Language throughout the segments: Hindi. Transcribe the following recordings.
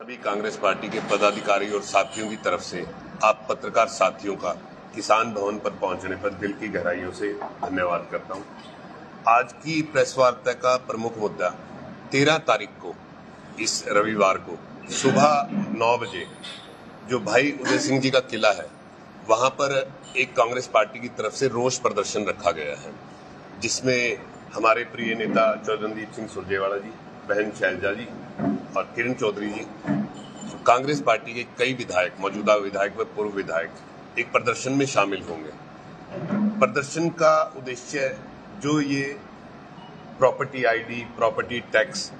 सभी कांग्रेस पार्टी के पदाधिकारी और साथियों की तरफ से आप पत्रकार साथियों का किसान भवन पर पहुंचने पर दिल की गहराइयों से धन्यवाद करता हूं। आज की प्रेस वार्ता का प्रमुख मुद्दा 13 तारीख को इस रविवार को सुबह 9 बजे जो भाई उदय सिंह जी का किला है वहां पर एक कांग्रेस पार्टी की तरफ से रोष प्रदर्शन रखा गया है, जिसमें हमारे प्रिय नेता रणदीप सिंह सुरजेवाला जी, बहन शैलजा जी और किरण चौधरी जी, कांग्रेस पार्टी के कई विधायक, मौजूदा विधायक व पूर्व विधायक एक प्रदर्शन में शामिल होंगे। प्रदर्शन का उद्देश्य जो ये प्रॉपर्टी आईडी, प्रॉपर्टी टैक्स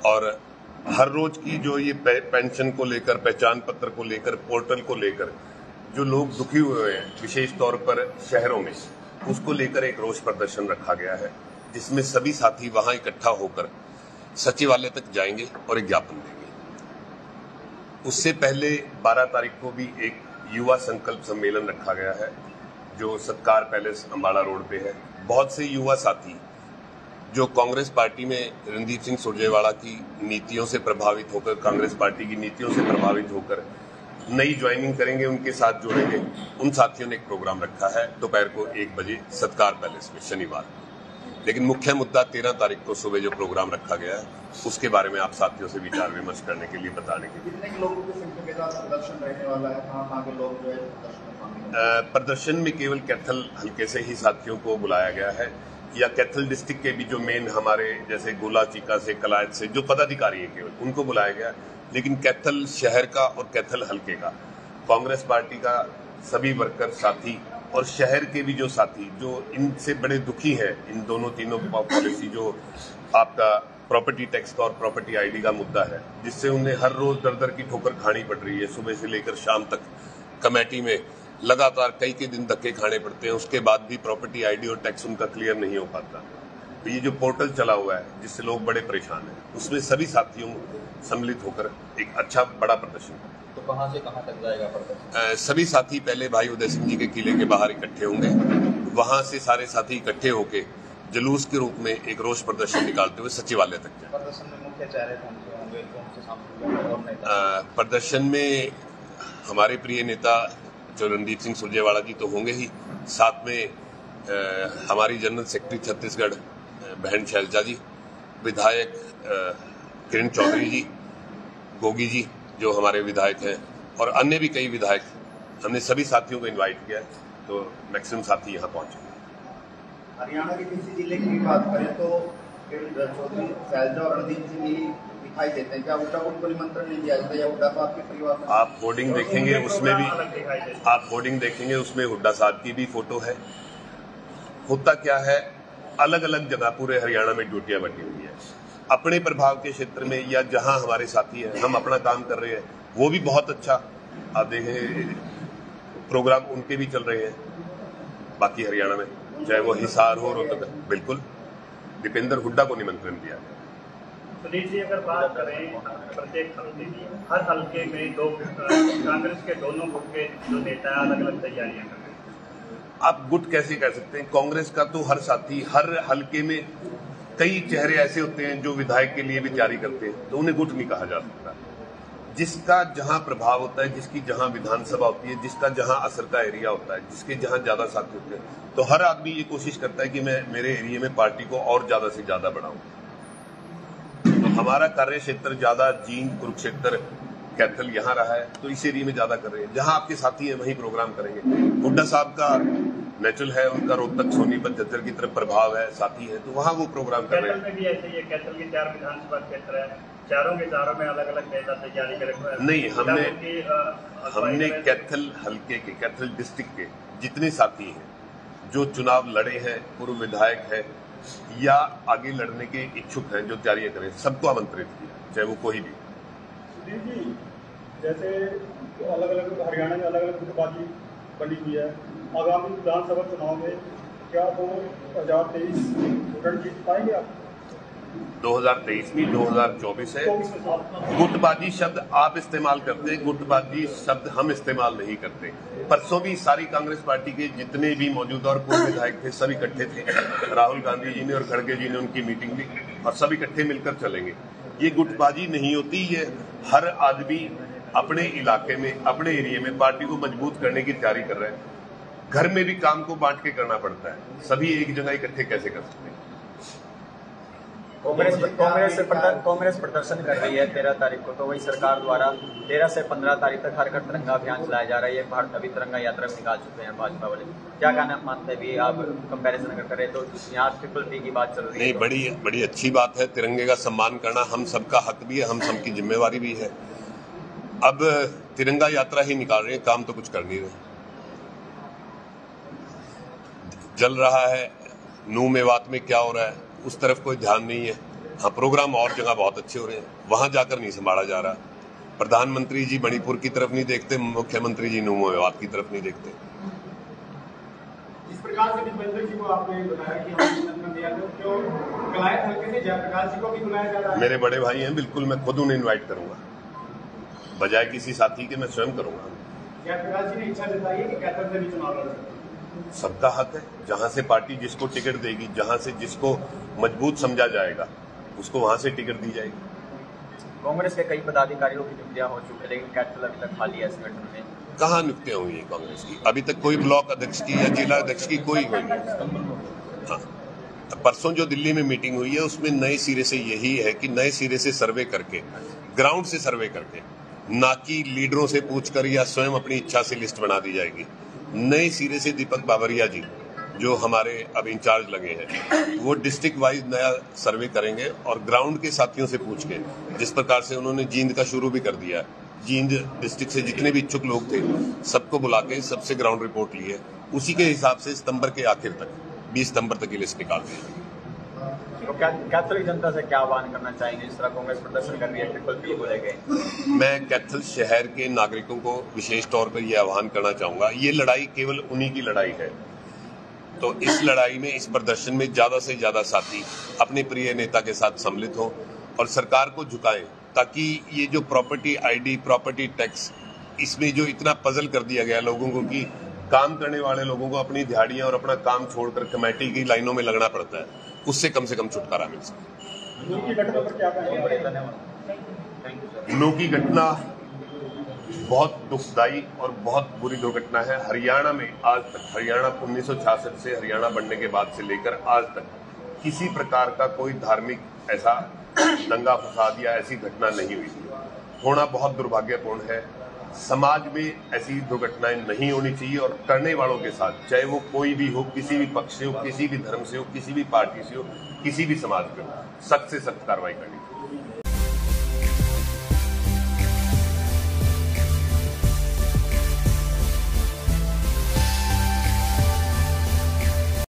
और हर रोज की जो ये पेंशन को लेकर, पहचान पत्र को लेकर, पोर्टल को लेकर जो लोग दुखी हुए हैं, विशेष तौर पर शहरों में, उसको लेकर एक रोष प्रदर्शन रखा गया है, जिसमें सभी साथी वहां इकट्ठा होकर सचिवालय तक जाएंगे और एक ज्ञापन देंगे। उससे पहले 12 तारीख को भी एक युवा संकल्प सम्मेलन रखा गया है, जो सत्कार पैलेस अम्बाड़ा रोड पे है। बहुत से युवा साथी जो कांग्रेस पार्टी में रणदीप सिंह सुरजेवाला की नीतियों से प्रभावित होकर, कांग्रेस पार्टी की नीतियों से प्रभावित होकर नई ज्वाइनिंग करेंगे, उनके साथ जुड़ेंगे। उन साथियों ने एक प्रोग्राम रखा है दोपहर को 1 बजे सत्कार पैलेस में, शनिवार। लेकिन मुख्य मुद्दा 13 तारीख को सुबह जो प्रोग्राम रखा गया है उसके बारे में आप साथियों से विचार विमर्श करने के लिए, बताने के लिए। कितने लोगों की संख्या के साथ प्रदर्शन रहने वाला है? कहां के लोग जो है प्रदर्शन में केवल कैथल हल्के से ही साथियों को बुलाया गया है, या कैथल डिस्ट्रिक्ट के भी जो मेन हमारे जैसे गोला चीका से, कलायत से जो पदाधिकारी है केवल उनको बुलाया गया। लेकिन कैथल शहर का और कैथल हल्के का कांग्रेस पार्टी का सभी वर्कर साथी और शहर के भी जो साथी जो इनसे बड़े दुखी हैं, इन दोनों तीनों पॉलिसी जो आपका प्रॉपर्टी टैक्स का और प्रॉपर्टी आईडी का मुद्दा है, जिससे उन्हें हर रोज दर दर की ठोकर खानी पड़ रही है। सुबह से लेकर शाम तक कमेटी में लगातार कई के दिन धक्के खाने पड़ते हैं, उसके बाद भी प्रॉपर्टी आईडी और टैक्स उनका क्लियर नहीं हो पाता। तो ये जो पोर्टल चला हुआ है जिससे लोग बड़े परेशान हैं, उसमें सभी साथियों सम्मिलित होकर एक अच्छा बड़ा प्रदर्शन करें। तो कहां से कहां तक जाएगा प्रदर्शन? सभी साथी पहले भाई उदय सिंह जी के किले के बाहर इकट्ठे होंगे, वहां से सारे साथी इकट्ठे होकर जुलूस के रूप में एक रोष प्रदर्शन निकालते हुए सचिवालय तक जाएंगे। प्रदर्शन में मुख्य चेहरे कौन से होंगे, कौन से सांसद? प्रदर्शन में हमारे प्रिय नेता जो रणदीप सिंह सुरजेवाला जी तो होंगे ही, साथ में हमारी जनरल सेक्रेटरी छत्तीसगढ़ बहन शैलजा जी, विधायक किरण चौधरी जी, गोगी जी जो हमारे विधायक हैं, और अन्य भी कई विधायक। हमने सभी साथियों को इनवाइट किया है, तो मैक्सिमम साथी यहाँ पहुंचेंगे। हरियाणा के किसी जिले की बात करें तो चौधरी शैलजा और रणदीप सिंह ही दिखाई देते हैं। क्या हुड्डा को उनको निमंत्रण नहीं दिया जाता, या हुड्डा को आपके परिवार में? आप होर्डिंग देखेंगे उसमें हुड्डा साहब की भी फोटो है। होता क्या है, अलग अलग जगह पूरे हरियाणा में ड्यूटियां बटी हुई है। अपने प्रभाव के क्षेत्र में या जहां हमारे साथी हैं, हम अपना काम कर रहे हैं, वो भी बहुत अच्छा आप देखें प्रोग्राम उनके भी चल रहे हैं बाकी हरियाणा में, चाहे वो हिसार हो, रोहतक। बिल्कुल दीपेंद्र हुड्डा को निमंत्रण दिया है। सुनील जी, अगर बात करें प्रत्येक हल्के की, हर हल्के में दो कांग्रेस के दोनों गुट के जो नेता अलग अलग तैयारियां कर रहे हैं। आप गुट कैसे कह सकते हैं? कांग्रेस का तो हर साथी हर हल्के में कई चेहरे ऐसे होते हैं जो विधायक के लिए भी तैयारी करते हैं, तो उन्हें गुट नहीं कहा जा सकता। जिसका जहां प्रभाव होता है, जिसकी जहां विधानसभा होती है, जिसका जहां असर का एरिया होता है, जिसके जहां ज्यादा साथी होते हैं, तो हर आदमी ये कोशिश करता है कि मैं मेरे एरिया में पार्टी को और ज्यादा से ज्यादा बढ़ाऊं। तो हमारा कार्य क्षेत्र ज्यादा जींद, कुरुक्षेत्र, कैथल यहाँ रहा है, तो इस एरिया में ज्यादा कर रहे हैं। जहां आपके साथी हैं वहीं प्रोग्राम करेंगे। हुड्डा साहब का नेचुरल है, उनका रोहतक, सोनीपत, झज्जर की तरफ प्रभाव है, साथी है, तो वहां वो प्रोग्राम कर रहे हैं। कैथल में भी ऐसे ही है, कैथल के 4 विधानसभा क्षेत्र है, चारों के चारों में अलग अलग नेता तैयारी करे। नहीं, हमने कैथल हल्के के, कैथल डिस्ट्रिक्ट के जितने साथी हैं जो चुनाव लड़े हैं, पूर्व विधायक है या आगे लड़ने के इच्छुक हैं, जो तैयारियां करें, सबको आमंत्रित किया, चाहे वो कोई भी। सुधीर जी, जैसे अलग अलग हरियाणा में अलग अलग गुटबाजी बनी हुई है, आगामी विधानसभा चुनाव में क्या 2023 रण जीत पाएंगे आप? 2023 में 2024 है। गुटबाजी शब्द आप इस्तेमाल करते हैं, गुटबाजी शब्द हम इस्तेमाल नहीं करते। परसों भी सारी कांग्रेस पार्टी के जितने भी मौजूदा और पूर्व विधायक थे सब इकट्ठे थे। राहुल गांधी जी ने और खड़गे जी ने उनकी मीटिंग ली और सब इकट्ठे मिलकर चलेंगे। ये गुटबाजी नहीं होती, ये हर आदमी अपने इलाके में, अपने एरिया में पार्टी को मजबूत करने की तैयारी कर रहे हैं। घर में भी काम को बांट के करना पड़ता है, सभी एक जगह इकट्ठे कैसे कर सकते हैं। कांग्रेस प्रदर्शन कर रही है 13 तारीख को, तो वही सरकार द्वारा 13 से 15 तारीख तक हर घर तिरंगा अभियान चलाया जा रहा है। भारत अभी तिरंगा यात्रा भी निकाल चुके हैं भाजपा वाले। क्या कहना मानते हैं भी आप कंपैरिजन अगर करें तो यहाँ ट्रिपल की बात चल रही है? नहीं, बड़ी अच्छी बात है। तिरंगे का सम्मान करना हम सबका हक भी है, हम सबकी जिम्मेवारी भी है। अब तिरंगा यात्रा ही निकाल रहे हैं, काम तो कुछ कर नहीं रहे। जल रहा है, नू मेवात में क्या हो रहा है उस तरफ कोई ध्यान नहीं है। हाँ, प्रोग्राम और जगह बहुत अच्छे हो रहे हैं, वहां जाकर नहीं संभाला जा रहा। प्रधानमंत्री जी मणिपुर की तरफ नहीं देखते, मुख्यमंत्री जी नू मेवात की तरफ नहीं देखते। इस प्रकार से विजेंद्र जी को आपने बताया कि हम निमंत्रण दिया, तो क्यों कलायत हल्के से जयप्रकाश जी को भी बुलाया जा रहा है? मेरे बड़े भाई हैं, बिल्कुल मैं खुद उन्हें इन्वाइट करूंगा, बजाय किसी साथी के मैं स्वयं करूंगा। जयप्रकाश जी ने इच्छा जताई है कि कैथल से भी चुनाव लड़ सकते हैं। सबका हक है, जहां से पार्टी जिसको टिकट देगी, जहां से जिसको मजबूत समझा जाएगा उसको वहां से टिकट दी जाएगी। कांग्रेस के कई पदाधिकारियों की नियुक्तियां हो चुकी है, लेकिन कैथल अभी तक खाली है संगठन में। कहाँ नियुक्तियां हुई है कांग्रेस की? अभी तक कोई ब्लॉक अध्यक्ष की या जिला अध्यक्ष की कोई हुई नहीं। हाँ, परसों जो दिल्ली में मीटिंग हुई है उसमें नए सिरे से यही है कि नए सिरे से सर्वे करके, ग्राउंड से सर्वे करके, ना कि लीडरों से पूछकर या स्वयं अपनी इच्छा से लिस्ट बना दी जाएगी। नए सिरे से दीपक बाबरिया जी जो हमारे अब इंचार्ज लगे हैं, वो डिस्ट्रिक्ट वाइज नया सर्वे करेंगे और ग्राउंड के साथियों से पूछ के, जिस प्रकार से उन्होंने जींद का शुरू भी कर दिया है, जींद डिस्ट्रिक्ट से जितने भी इच्छुक लोग थे सबको बुला के सबसे ग्राउंड रिपोर्ट ली है, उसी के हिसाब से सितंबर के आखिर तक 20 सितंबर तक की लिस्ट निकाल दी है। तो कैथल जनता से क्या आह्वान करना चाहेंगे? जिस तरह कांग्रेस प्रदर्शन कर रही है ट्रिपल पी को लेकर, मैं कैथल शहर के नागरिकों को विशेष तौर पर यह आह्वान करना चाहूंगा, ये लड़ाई केवल उन्हीं की लड़ाई है, तो इस लड़ाई में, इस प्रदर्शन में ज्यादा से ज्यादा साथी अपने प्रिय नेता के साथ सम्मिलित हों और सरकार को झुकाएं, ताकि ये जो प्रॉपर्टी आईडी, प्रॉपर्टी टैक्स, इसमें जो इतना पजल कर दिया गया लोगों को कि काम करने वाले लोगों को अपनी दिहाड़ियां और अपना काम छोड़कर कमेटी की लाइनों में लगना पड़ता है, उससे कम से कम छुटकारा मिल सके। नू की घटना पर क्या कहेंगे? नू की घटना बहुत दुखदाई और बहुत बुरी दुर्घटना है। हरियाणा में आज तक, हरियाणा 1966 से हरियाणा बनने के बाद से लेकर आज तक किसी प्रकार का कोई धार्मिक ऐसा दंगा फसाद या ऐसी घटना नहीं हुई। होना बहुत दुर्भाग्यपूर्ण है। समाज में ऐसी दुर्घटनाएं नहीं होनी चाहिए और करने वालों के साथ, चाहे वो कोई भी हो, किसी भी पक्ष से हो, किसी भी धर्म से हो, किसी भी पार्टी से हो, किसी भी समाज में हो, सख्त से सख्त कार्रवाई करनी चाहिए।